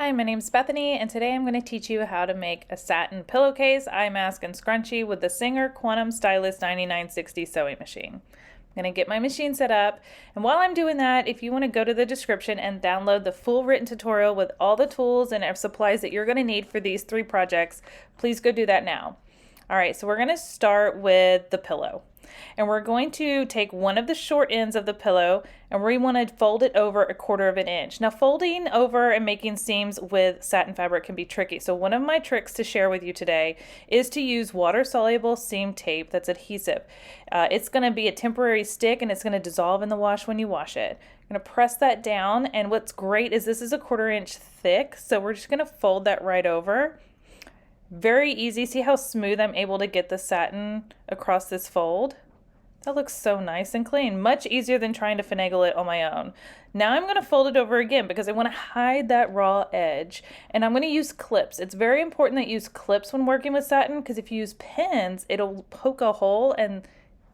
Hi, my name's Bethany, and today I'm going to teach you how to make a satin pillowcase, eye mask, and scrunchie with the Singer Quantum Stylus 9960 sewing machine. I'm going to get my machine set up, and while I'm doing that, if you want to go to the description and download the full written tutorial with all the tools and supplies that you're going to need for these 3 projects, please go do that now. Alright, so we're going to start with the pillow. And we're going to take one of the short ends of the pillow and we want to fold it over 1/4 of an inch. Now folding over and making seams with satin fabric can be tricky. So one of my tricks to share with you today is to use water-soluble seam tape that's adhesive. It's going to be a temporary stick and it's going to dissolve in the wash when you wash it. I'm going to press that down, and what's great is this is 1/4 inch thick, so we're just going to fold that right over. Very easy. See how smooth I'm able to get the satin across this fold? That looks so nice and clean. Much easier than trying to finagle it on my own. Now I'm going to fold it over again because I want to hide that raw edge. And I'm going to use clips. It's very important that you use clips when working with satin, because if you use pins, it'll poke a hole and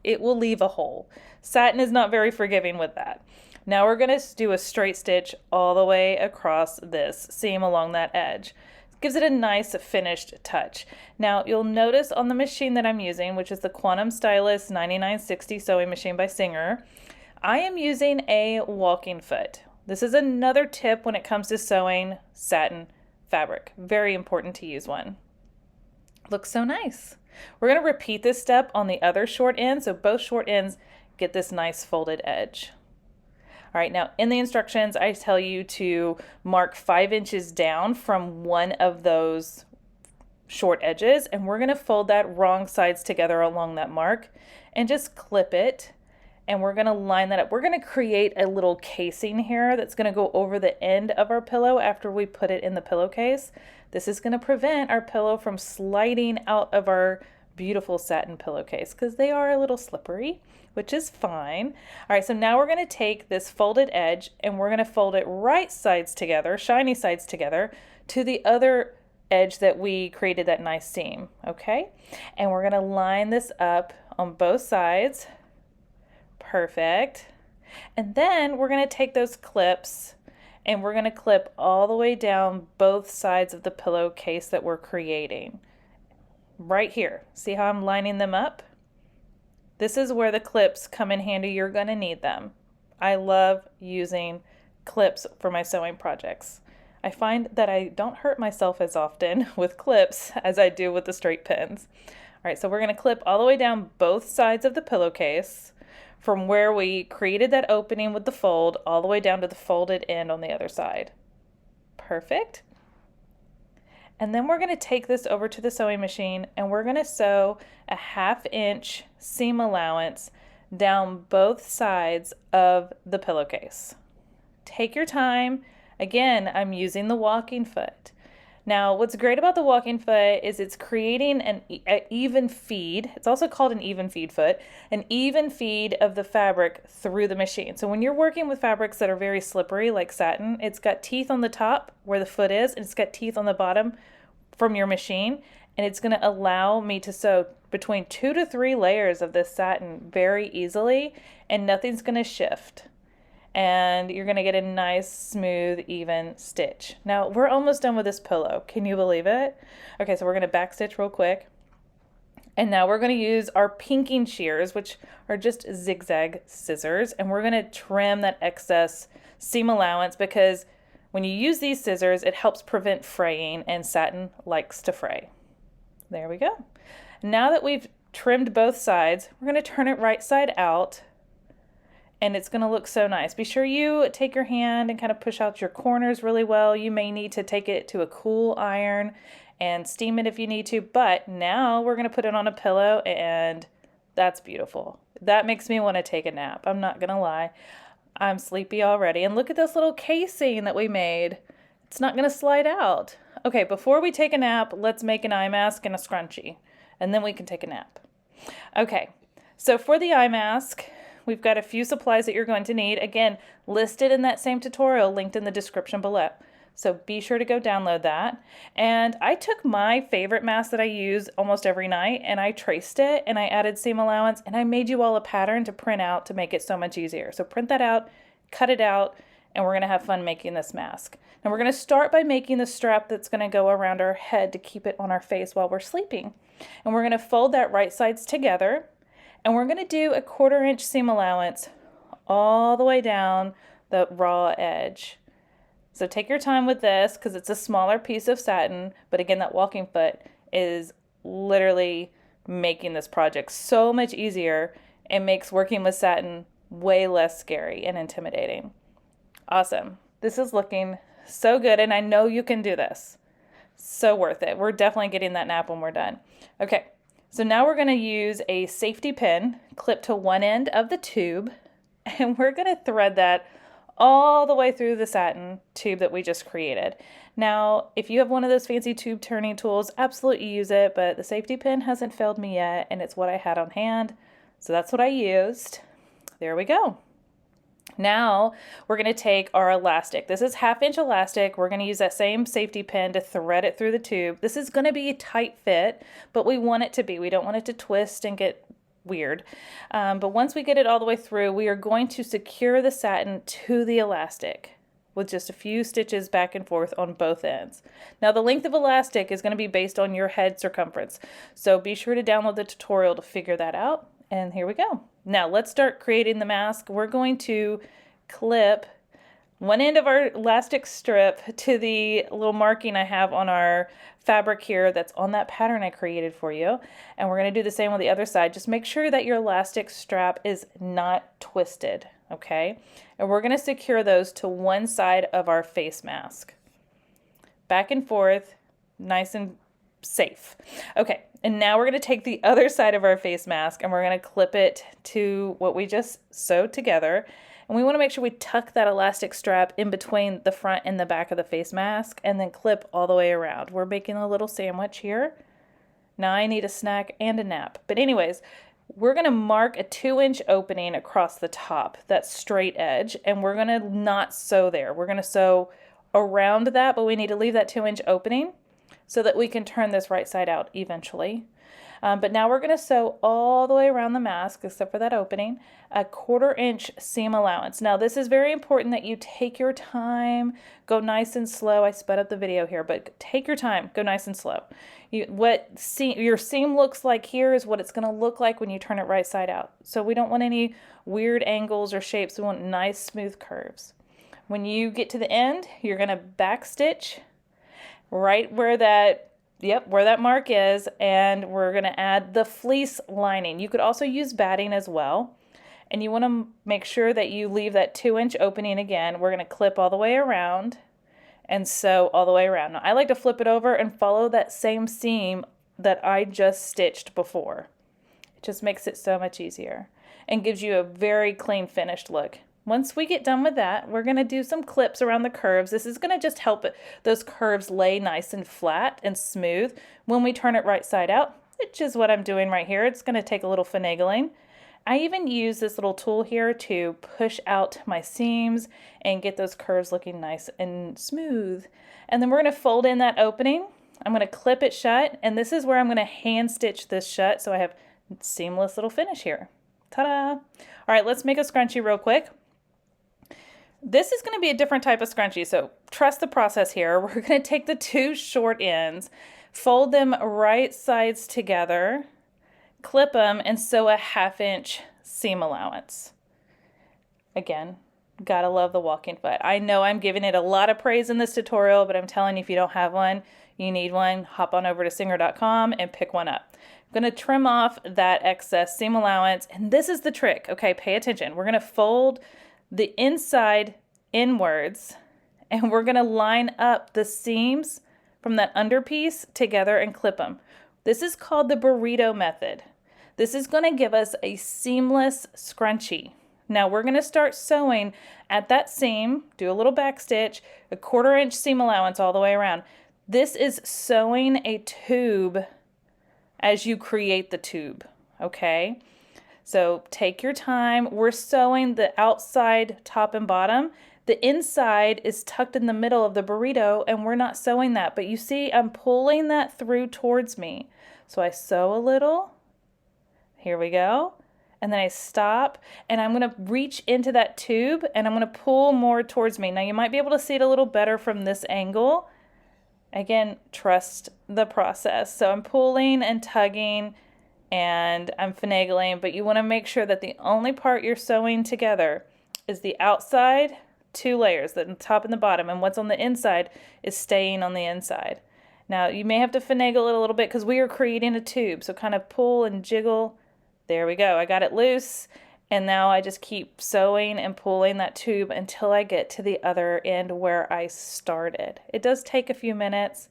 it will leave a hole. Satin is not very forgiving with that. Now we're going to do a straight stitch all the way across this seam along that edge. Gives it a nice finished touch. Now you'll notice on the machine that I'm using, which is the Quantum Stylus 9960 sewing machine by Singer, I am using a walking foot. This is another tip when it comes to sewing satin fabric. Very important to use one. Looks so nice. We're going to repeat this step on the other short end, so both short ends get this nice folded edge. All right, now in the instructions, I tell you to mark 5 inches down from one of those short edges, and we're going to fold that wrong sides together along that mark and just clip it, and we're going to line that up. We're going to create a little casing here that's going to go over the end of our pillow after we put it in the pillowcase. This is going to prevent our pillow from sliding out of our beautiful satin pillowcase because they are a little slippery, which is fine. All right, so now we're going to take this folded edge and we're going to fold it right sides together, shiny sides together, to the other edge that we created that nice seam, okay? And we're going to line this up on both sides. Perfect. And then we're going to take those clips and we're going to clip all the way down both sides of the pillowcase that we're creating. Right here. See how I'm lining them up? This is where the clips come in handy. You're going to need them. I love using clips for my sewing projects. I find that I don't hurt myself as often with clips as I do with the straight pins. All right, so we're going to clip all the way down both sides of the pillowcase from where we created that opening with the fold all the way down to the folded end on the other side. Perfect. And then we're going to take this over to the sewing machine and we're going to sew a 1/2 inch seam allowance down both sides of the pillowcase. Take your time. Again, I'm using the walking foot. Now, what's great about the walking foot is it's creating an even feed. It's also called an even feed foot, an even feed of the fabric through the machine. So when you're working with fabrics that are very slippery like satin, it's got teeth on the top where the foot is, and it's got teeth on the bottom from your machine, and it's going to allow me to sew between 2 to 3 layers of this satin very easily, and nothing's going to shift. And you're going to get a nice, smooth, even stitch. Now, we're almost done with this pillow. Can you believe it? Okay, so we're going to back stitch real quick. And now we're going to use our pinking shears, which are just zigzag scissors, and we're going to trim that excess seam allowance because when you use these scissors, it helps prevent fraying, and satin likes to fray. There we go. Now that we've trimmed both sides, we're going to turn it right side out, and it's going to look so nice. Be sure you take your hand and kind of push out your corners really well. You may need to take it to a cool iron and steam it if you need to, but now we're going to put it on a pillow, and that's beautiful. That makes me want to take a nap. I'm not going to lie. I'm sleepy already. And look at this little casing that we made. It's not going to slide out. Okay, before we take a nap, let's make an eye mask and a scrunchie, and then we can take a nap. Okay, so for the eye mask, we've got a few supplies that you're going to need. Again, listed in that same tutorial, linked in the description below. So be sure to go download that. And I took my favorite mask that I use almost every night and I traced it and I added seam allowance and I made you all a pattern to print out to make it so much easier. So print that out, cut it out, and we're going to have fun making this mask. Now we're going to start by making the strap that's going to go around our head to keep it on our face while we're sleeping. And we're going to fold that right sides together, and we're going to do a 1/4 inch seam allowance all the way down the raw edge. So take your time with this because it's a smaller piece of satin, but again, that walking foot is literally making this project so much easier. It makes working with satin way less scary and intimidating. Awesome. This is looking so good, and I know you can do this. So worth it. We're definitely getting that nap when we're done. Okay, so now we're going to use a safety pin clipped to one end of the tube, and we're going to thread that all the way through the satin tube that we just created. Now, if you have one of those fancy tube turning tools, absolutely use it, but the safety pin hasn't failed me yet, and it's what I had on hand, so that's what I used. There we go. Now we're going to take our elastic. This is 1/2 inch elastic. We're going to use that same safety pin to thread it through the tube. This is going to be a tight fit, but we want it to be. We don't want it to twist and get weird. But once we get it all the way through, we are going to secure the satin to the elastic with just a few stitches back and forth on both ends. Now the length of elastic is going to be based on your head circumference. So be sure to download the tutorial to figure that out. And here we go. Now let's start creating the mask. We're going to clip one end of our elastic strip to the little marking I have on our fabric here that's on that pattern I created for you. And we're going to do the same on the other side. Just make sure that your elastic strap is not twisted, okay? And we're going to secure those to one side of our face mask. Back and forth, nice and safe. Okay, and now we're going to take the other side of our face mask and we're going to clip it to what we just sewed together. And we want to make sure we tuck that elastic strap in between the front and the back of the face mask and then clip all the way around. We're making a little sandwich here. Now I need a snack and a nap. But anyways, we're going to mark a 2-inch opening across the top, that straight edge, and we're going to not sew there. We're going to sew around that, but we need to leave that 2-inch opening so that we can turn this right side out eventually. But now we're going to sew all the way around the mask, except for that opening, a 1/4 inch seam allowance. Now this is very important that you take your time, go nice and slow. I sped up the video here, but take your time, go nice and slow. Your seam looks like here is what it's going to look like when you turn it right side out. So we don't want any weird angles or shapes. We want nice smooth curves. When you get to the end, you're going to back stitch right where that where that mark is, and we're going to add the fleece lining. You could also use batting as well, and you want to make sure that you leave that 2-inch opening again. We're going to clip all the way around and sew all the way around. Now I like to flip it over and follow that same seam that I just stitched before. It just makes it so much easier and gives you a very clean finished look. Once we get done with that, we're going to do some clips around the curves. This is going to just help those curves lay nice and flat and smooth when we turn it right side out, which is what I'm doing right here. It's going to take a little finagling. I even use this little tool here to push out my seams and get those curves looking nice and smooth. And then we're going to fold in that opening. I'm going to clip it shut, and this is where I'm going to hand stitch this shut so I have seamless little finish here. Ta-da! All right, let's make a scrunchie real quick. This is going to be a different type of scrunchie, so trust the process here. We're going to take the 2 short ends, fold them right sides together, clip them, and sew a 1/2 inch seam allowance. Again, gotta love the walking foot. I know I'm giving it a lot of praise in this tutorial, but I'm telling you, if you don't have one, you need one. Hop on over to singer.com and pick one up. I'm going to trim off that excess seam allowance, and this is the trick. Okay, pay attention. We're going to fold the inside inwards, and we're going to line up the seams from that underpiece together and clip them. This is called the burrito method. This is going to give us a seamless scrunchie. Now we're going to start sewing at that seam, do a little back stitch, a 1/4 inch seam allowance all the way around. This is sewing a tube as you create the tube, okay? So take your time. We're sewing the outside, top and bottom. The inside is tucked in the middle of the burrito, and we're not sewing that. But you see, I'm pulling that through towards me. So I sew a little. Here we go. and then I stop, and I'm going to reach into that tube and I'm going to pull more towards me. Now you might be able to see it a little better from this angle. Again, trust the process. So I'm pulling and tugging and I'm finagling, but you want to make sure that the only part you're sewing together is the outside 2 layers, the top and the bottom, and what's on the inside is staying on the inside. Now you may have to finagle it a little bit because we are creating a tube, so kind of pull and jiggle. There we go. I got it loose, and now I just keep sewing and pulling that tube until I get to the other end where I started. It does take a few minutes,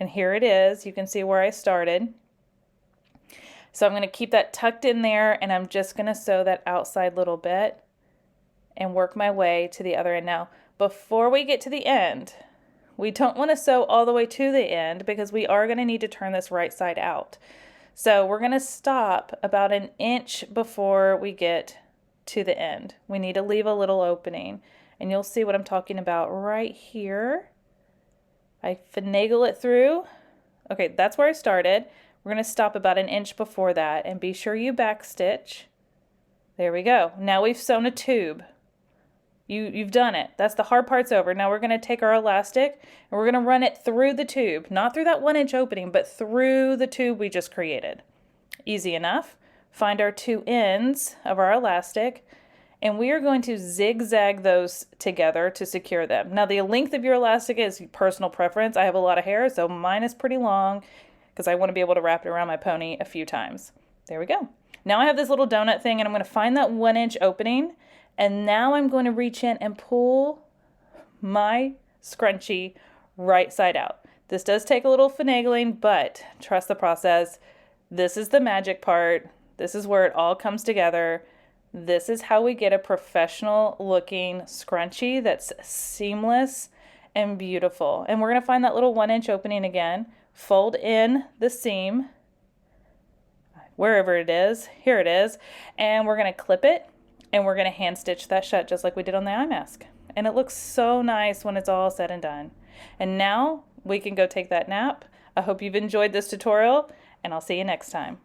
and here it is. You can see where I started. So I'm going to keep that tucked in there, and I'm just going to sew that outside little bit and work my way to the other end. Now, before we get to the end, we don't want to sew all the way to the end because we are going to need to turn this right side out. So we're going to stop about 1 inch before we get to the end. We need to leave a little opening, and you'll see what I'm talking about right here. I finagle it through. Okay, that's where I started. We're going to stop about 1 inch before that, and be sure you back stitch. There we go. Now we've sewn a tube. You've done it. That's the hard part's over. Now we're going to take our elastic and we're going to run it through the tube, not through that 1 inch opening, but through the tube we just created. Easy enough. Find our 2 ends of our elastic, and we are going to zigzag those together to secure them. Now the length of your elastic is personal preference. I have a lot of hair, so mine is pretty long because I want to be able to wrap it around my pony a few times. There we go. Now I have this little donut thing, and I'm going to find that 1 inch opening. And now I'm going to reach in and pull my scrunchie right side out. This does take a little finagling, but trust the process. This is the magic part. This is where it all comes together. This is how we get a professional looking scrunchie that's seamless and beautiful. And we're going to find that little 1 inch opening again, fold in the seam, wherever it is. Here it is. And we're going to clip it. And we're going to hand stitch that shut just like we did on the eye mask. And it looks so nice when it's all said and done. And now we can go take that nap. I hope you've enjoyed this tutorial, and I'll see you next time.